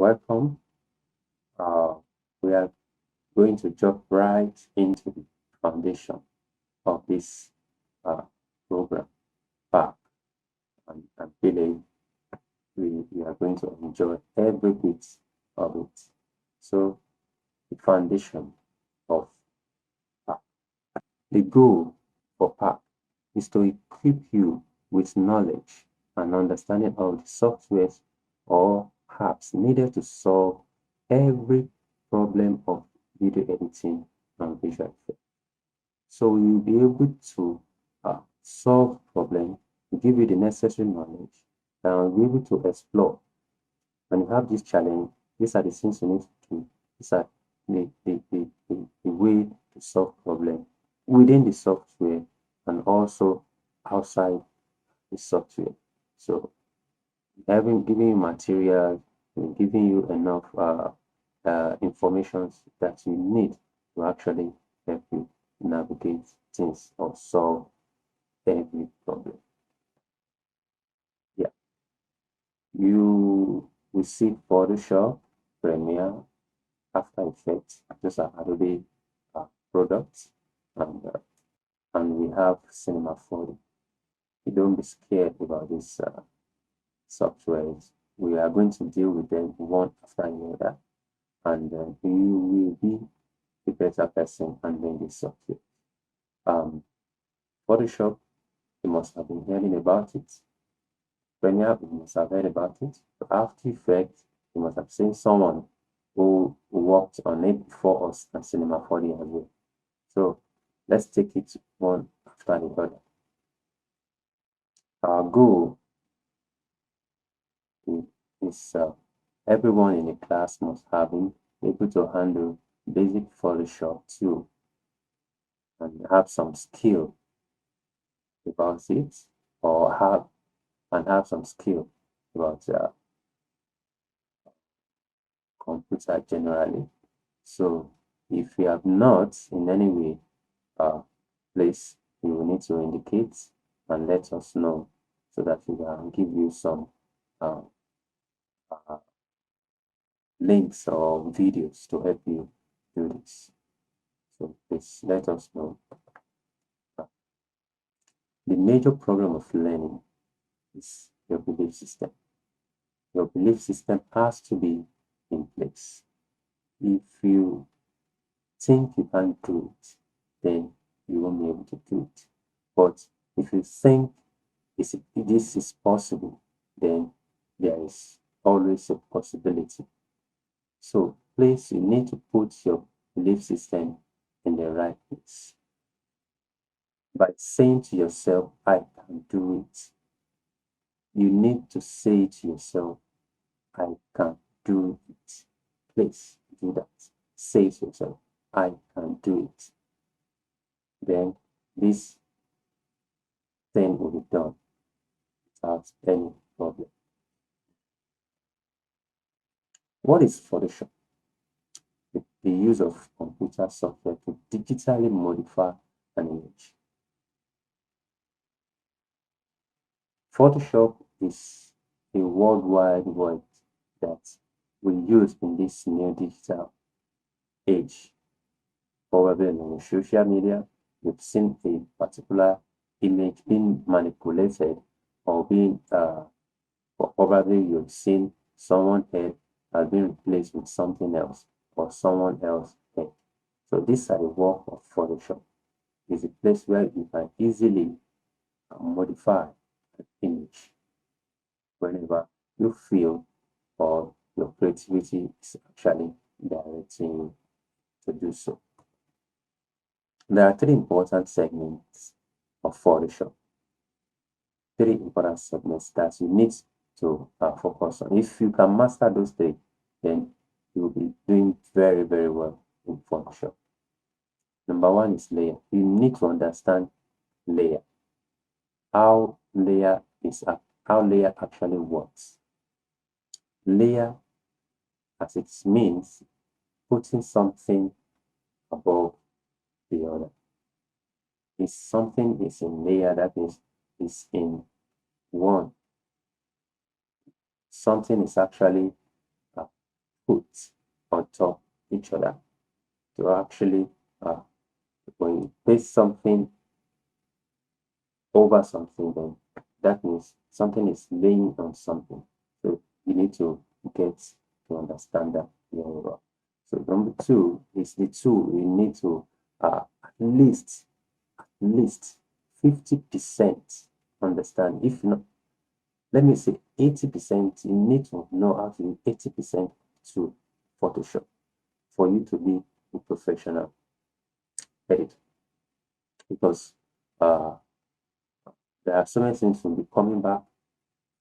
Welcome. We are going to jump right into the foundation of this program, PAC. And I'm feeling we are going to enjoy every bit of it. So, the foundation of PAC. The goal for PAC is to equip you with knowledge and understanding of the softwares or apps needed to solve every problem of video editing and visual effects. So you'll be able to solve problems, give you the necessary knowledge, and be able to explore. When you have this challenge, these are the things you need to do. These are the way to solve problems within the software and also outside the software. So giving you material, giving you enough information that you need to actually help you navigate things or solve every problem. Yeah, you will see Photoshop, Premiere, After Effects. Those are Adobe products, and we have Cinema 4D. You don't be scared about these softwares. We are going to deal with them one after another, and you will be a better person handling this software. Photoshop, you must have been hearing about it. Premiere, you must have heard about it. After Effects, you must have seen someone who worked on it before us, and Cinema 4D as well. So let's take it one after the other. Our goal is everyone in the class must have been able to handle basic Photoshop too, and have some skill about it, or have some skill about computer generally. So if you have not in any way, please, you will need to indicate and let us know so that we can give you some links or videos to help you do this. So please let us know. The major problem of learning is your belief system. Your belief system has to be in place. If you think you can't do it, then you won't be able to do it. But if you think this is possible, then there is always a possibility. So please, you need to put your belief system in the right place. By saying to yourself, I can do it. You need to say to yourself, I can do it. Please do that. Say to yourself, I can do it. Then this thing will be done without any problem. What is Photoshop? The use of computer software to digitally modify an image. Photoshop is a worldwide word that we use in this new digital age. Probably on social media, you've seen a particular image being manipulated or being, or probably you've seen someone's head has been replaced with something else or someone else's head. So these are the work of Photoshop. It's a place where you can easily modify an image whenever you feel or your creativity is actually directing you to do so. There are three important segments of Photoshop. Three important segments that you need to focus on. If you can master those three, then you will be doing very, very well in Photoshop. Number one is layer. You need to understand layer. How layer actually works. Layer, as it means, putting something above the other. If something is in layer, that means it's in one. Something is actually put on top each other to actually, when you paste something over something, then that means something is laying on something. So you need to get to understand that very well. So number two is the tool. You need to at least 50% understand. If not, let me say 80%, you need to know how to do 80% to Photoshop for you to be a professional editor. Because there are so many things will be coming back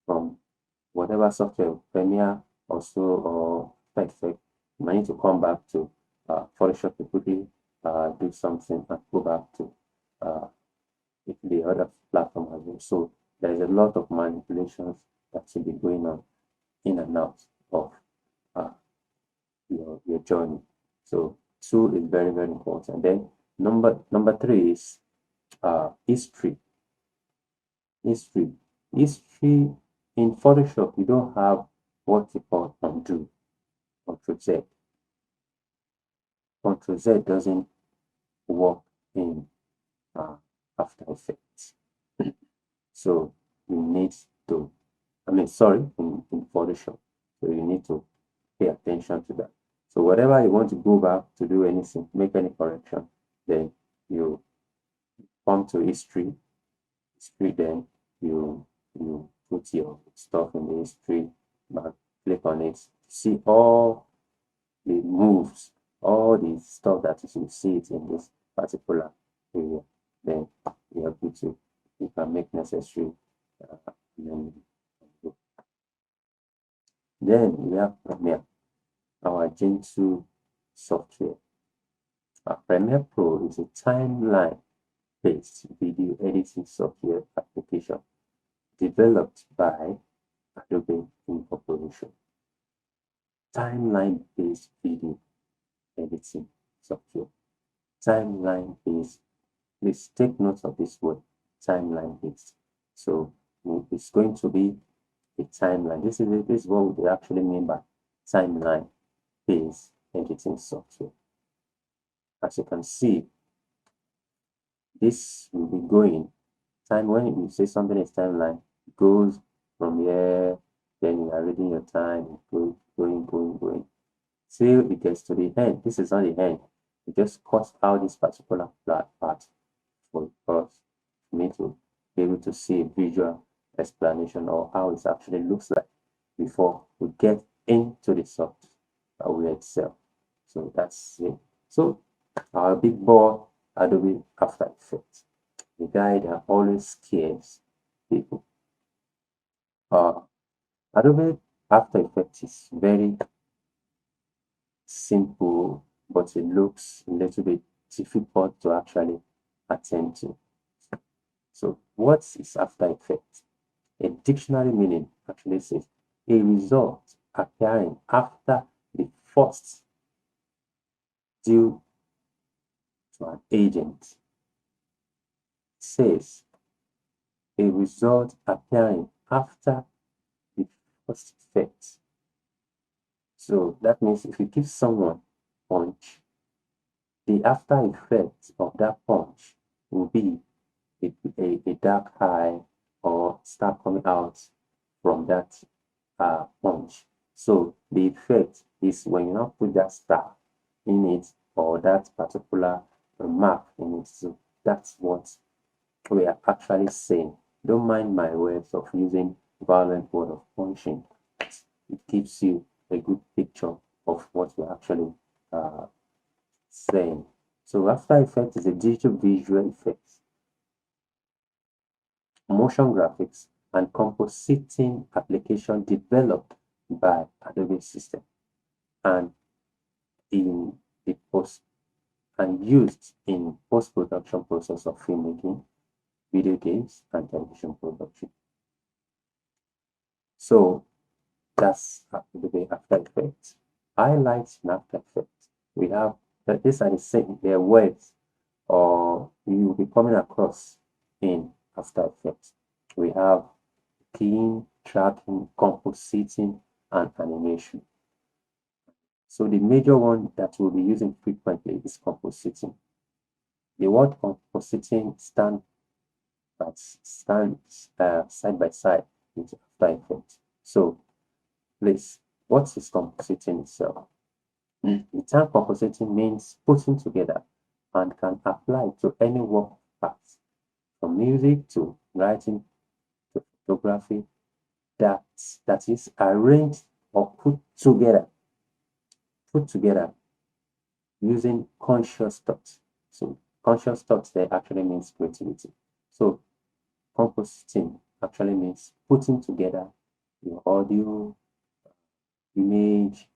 from whatever software, Premiere also or After Effects. You might need to come back to Photoshop to quickly do something and go back to the other platform as well. So there's a lot of manipulations that should be going on in and out of your journey. So tool is very, very important. Then number three is history. History in Photoshop, you don't have what you call undo, Ctrl Z. Ctrl Z doesn't work in After Effects. So you need to, in Photoshop. So you need to pay attention to that. So whatever you want to go back to do anything, make any correction, then you come to history, then you put your stuff in the history, click on it, see all the moves, all the stuff that you should see it in this particular area. Then you are good to, you can make necessary then we have Premiere, our Gentoo software. Premiere Pro is a timeline-based video editing software application developed by Adobe Incorporation. Timeline-based video editing software. Timeline-based. Please take note of this word, timeline-based. So it's going to be a timeline. This is what we actually mean by timeline-based editing software. As you can see, this will be going time. When you say something is timeline, it goes from here, then you are reading your time, going till it gets to the end. This is not the end. It just cuts out this particular part for us, for me to be able to see a visual explanation of how it actually looks like before we get into the software itself. So that's it. So our big boy Adobe After Effects, the guy that always scares people. Adobe After Effects is very simple, but it looks a little bit difficult to actually attend to. So what is After Effects? A dictionary meaning actually says a result appearing after the first due to an agent. It says a result appearing after the first effect. So that means if you give someone punch, the after effect of that punch will be a dark eye or start coming out from that punch. So the effect is when you now put that star in it or that particular mark in it. So that's what we are actually saying. Don't mind my words of using violent word of punching. It gives you a good picture of what we're actually saying. So After Effects is a digital visual effects, motion graphics, and compositing application developed by Adobe System and in the used in post-production process of filmmaking, video games, and television production. So that's Adobe After Effects. Highlights in After Effects. We have that these are the same, their words or you will be coming across in After Effects. We have keying, tracking, compositing, and animation. So the major one that we'll be using frequently is compositing. The word compositing stands side by side with After Effects. So please, what is compositing itself? The term compositing means putting together and can apply to any work of art, from music to writing to photography, that is arranged or put together using conscious thoughts. So conscious thoughts there actually means creativity. So compositing actually means putting together your audio, image,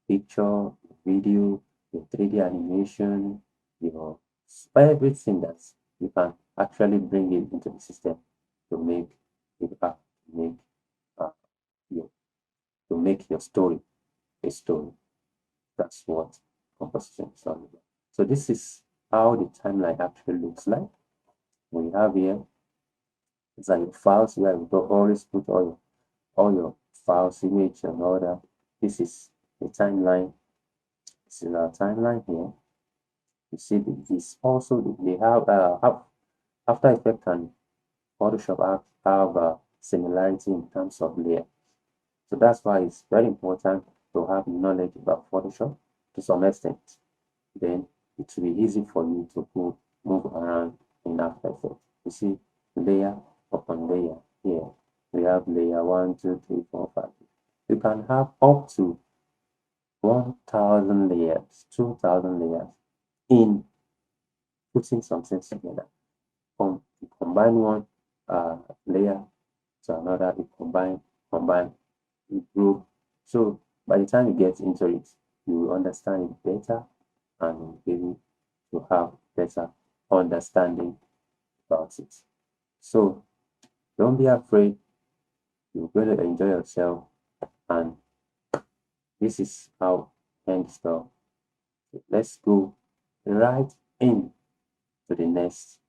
picture, video, your 3D animation, your everything that you can actually bring it into the system to make it up, make uh, your to make your story a story. That's what composition is all about. So this is how the timeline actually looks like. We have here, it's like your files where you always put all your files, image and all that. This is the timeline. This is our timeline here. You see this also they have After Effects and Photoshop have a similarity in terms of layer. So that's why it's very important to have knowledge about Photoshop to some extent. Then it will be easy for you to move around in After Effects. You see layer upon layer here. We have layer 1, 2, 3, 4, 5. You can have up to 1,000 layers, 2,000 layers in putting something together. You combine one layer to another, you combine, you group. So by the time you get into it, you will understand it better and you'll be able to have better understanding about it. So don't be afraid, you're going to enjoy yourself, and this is how things go. Let's go right in to the next